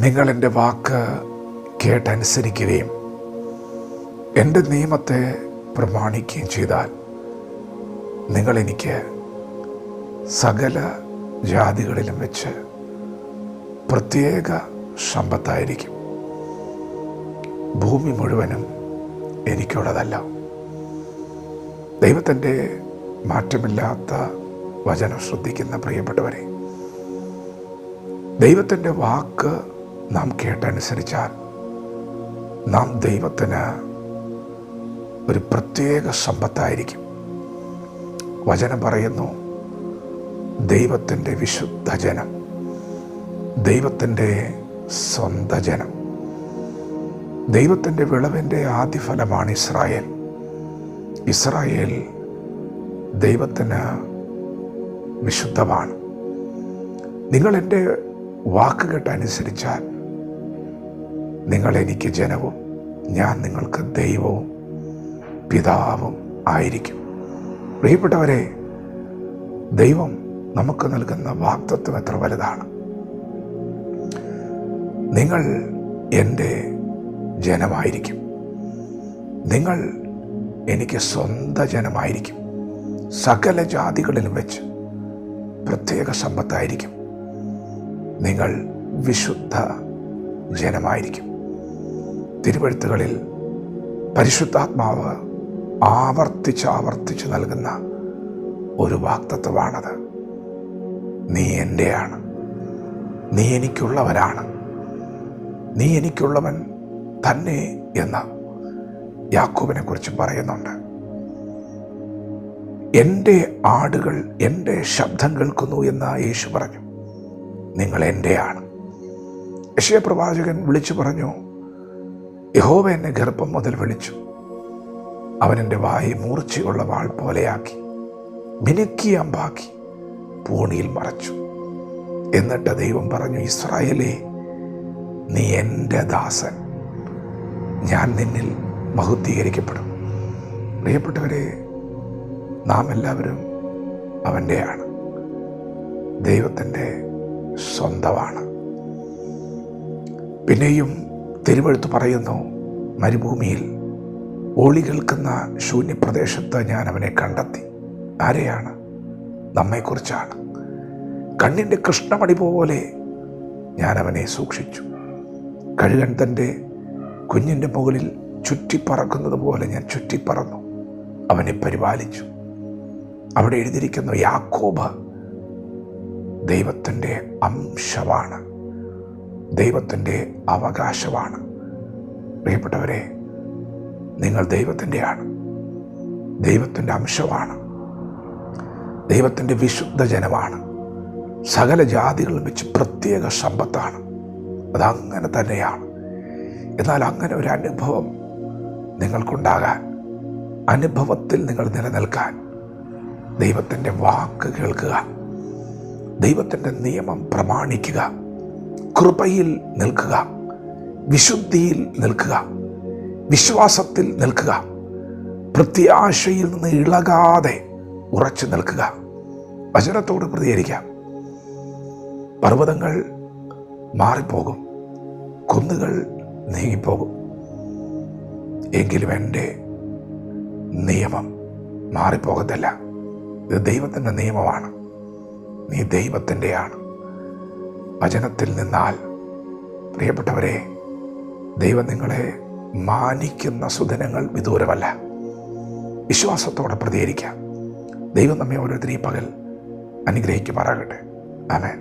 നിങ്ങൾ എൻ്റെ വാക്ക് കേട്ടനുസരിക്കുകയും എൻ്റെ നിയമത്തെ പ്രമാണിക്കുകയും ചെയ്താൽ നിങ്ങളെനിക്ക് സകല ജാതികളിലും വെച്ച് പ്രത്യേക സമ്പത്തായിരിക്കും. ഭൂമി മുഴുവനും എനിക്കുള്ളതല്ല. ദൈവത്തിൻ്റെ മാറ്റമില്ലാത്ത വചനം ശ്രദ്ധിക്കുന്ന പ്രിയപ്പെട്ടവരെ, ദൈവത്തിൻ്റെ വാക്ക് നാം കേട്ടനുസരിച്ചാൽ നാം ദൈവത്തിന് ഒരു പ്രത്യേക സമ്പത്തായിരിക്കും. വചനം പറയുന്നു, ദൈവത്തിൻ്റെ വിശുദ്ധ ജനം, ദൈവത്തിൻ്റെ സ്വന്തം ജനം. ദൈവത്തിൻ്റെ വിളവിൻ്റെ ആദ്യഫലമാണ് ഇസ്രായേൽ. ഇസ്രായേൽ ദൈവത്തിന് വിശുദ്ധമാണ്. നിങ്ങൾ എൻ്റെ വാക്ക് കേട്ടനുസരിച്ചാൽ നിങ്ങൾ എനിക്ക് ജനവും ഞാൻ നിങ്ങൾക്ക് ദൈവവും പിതാവും ആയിരിക്കും. പ്രിയപ്പെട്ടവരെ, ദൈവം നമുക്ക് നൽകുന്ന വാഗ്ദത്തം എത്ര വലുതാണ്. നിങ്ങൾ എൻ്റെ ജനമായിരിക്കും, നിങ്ങൾ എനിക്ക് സ്വന്തം ജനമായിരിക്കും, സകല ജാതികളിലും വെച്ച് പ്രത്യേക സമ്പത്തായിരിക്കും, നിങ്ങൾ വിശുദ്ധ ജനമായിരിക്കും. തിരുവെഴുത്തുകളിൽ പരിശുദ്ധാത്മാവ് ആവർത്തിച്ച് നൽകുന്ന ഒരു വാഗ്ദത്തമാണത്. നീ എൻ്റെയാണ്, നീ എനിക്കുള്ളവരാണ്, നീ എനിക്കുള്ളവൻ തന്നെ എന്ന് യാക്കോബിനെ കുറിച്ച് പറയുന്നുണ്ട്. എൻ്റെ ആടുകൾ എൻ്റെ ശബ്ദം കേൾക്കുന്നു എന്ന് യേശു പറഞ്ഞു. നിങ്ങൾ എൻ്റെയാണ്. യെശയ്യാ പ്രവാചകൻ വിളിച്ചു പറഞ്ഞു, യഹോവ എന്നെ ഗർഭം മുതൽ വിളിച്ചു, അവൻ എൻ്റെ വായി മൂർച്ചയുള്ള വാൾ പോലെയാക്കി, മിനുക്കി അമ്പാക്കി പൂണിയിൽ മറച്ചു. എന്നിട്ട് ദൈവം പറഞ്ഞു, ഇസ്രായേലേ, നീ എൻ്റെ ദാസൻ, ഞാൻ നിന്നിൽ മഹത്വീകരിക്കപ്പെടും. പ്രിയപ്പെട്ടവരെ, നാം എല്ലാവരും അവൻ്റെയാണ്, ദൈവത്തിൻ്റെ സ്വന്തമാണ്. പിന്നെയും തിരുവെഴുത്ത് പറയുന്നു, മരുഭൂമിയിൽ ഓളി കേൾക്കുന്ന ശൂന്യപ്രദേശത്ത് ഞാൻ അവനെ കണ്ടെത്തി. ആരെയാണ്? നമ്മെക്കുറിച്ചാണ്. കണ്ണിൻ്റെ കൃഷ്ണമണി പോലെ ഞാൻ അവനെ സൂക്ഷിച്ചു. കഴുകൻ തൻ്റെ കുഞ്ഞിൻ്റെ മുകളിൽ ചുറ്റിപ്പറക്കുന്നത് പോലെ ഞാൻ ചുറ്റിപ്പറന്നു അവനെ പരിപാലിച്ചു. അവിടെ എഴുതിയിരിക്കുന്നു, യാക്കോബ് ദൈവത്തിൻ്റെ അംശമാണ്, ദൈവത്തിൻ്റെ അവകാശമാണ്. പ്രിയപ്പെട്ടവരെ, നിങ്ങൾ ദൈവത്തിൻ്റെയാണ്, ദൈവത്തിൻ്റെ അംശമാണ്, ദൈവത്തിൻ്റെ വിശുദ്ധ ജനമാണ്, സകല ജാതികളും വെച്ച് പ്രത്യേക സമ്പത്താണ്. അതങ്ങനെ തന്നെയാണ്. എന്നാൽ അങ്ങനെ ഒരു അനുഭവം നിങ്ങൾക്കുണ്ടാകാൻ, അനുഭവത്തിൽ നിങ്ങൾ നിലനിൽക്കാൻ ദൈവത്തിൻ്റെ വാക്ക് കേൾക്കുക, ദൈവത്തിൻ്റെ നിയമം പ്രമാണിക്കുക, കൃപയിൽ നിൽക്കുക, വിശുദ്ധിയിൽ നിൽക്കുക, വിശ്വാസത്തിൽ നിൽക്കുക, പ്രത്യാശയിൽ നിന്ന് ഇളകാതെ ഉറച്ചു നിൽക്കുക. വചനത്തോട് പ്രതികരിക്കാം. പർവ്വതങ്ങൾ മാറിപ്പോകും, കുന്നുകൾ നീങ്ങിപ്പോകും, എങ്കിലും എൻ്റെ നിയമം മാറിപ്പോകത്തില്ല. ഇത് ദൈവത്തിൻ്റെ നിയമമാണ്. നീ ദൈവത്തിൻ്റെയാണ്. വചനത്തിൽ നിന്നാൽ, പ്രിയപ്പെട്ടവരെ, ദൈവം നിങ്ങളെ മാനിക്കുന്ന സുദിനങ്ങൾ വിദൂരമല്ല. വിശ്വാസത്തോടെ പ്രതികരിക്കാം. ദൈവം നമ്മെ ഓരോരുത്തരെയും പകൽ അനുഗ്രഹിക്കുമാറാകട്ടെ. ആമേൻ.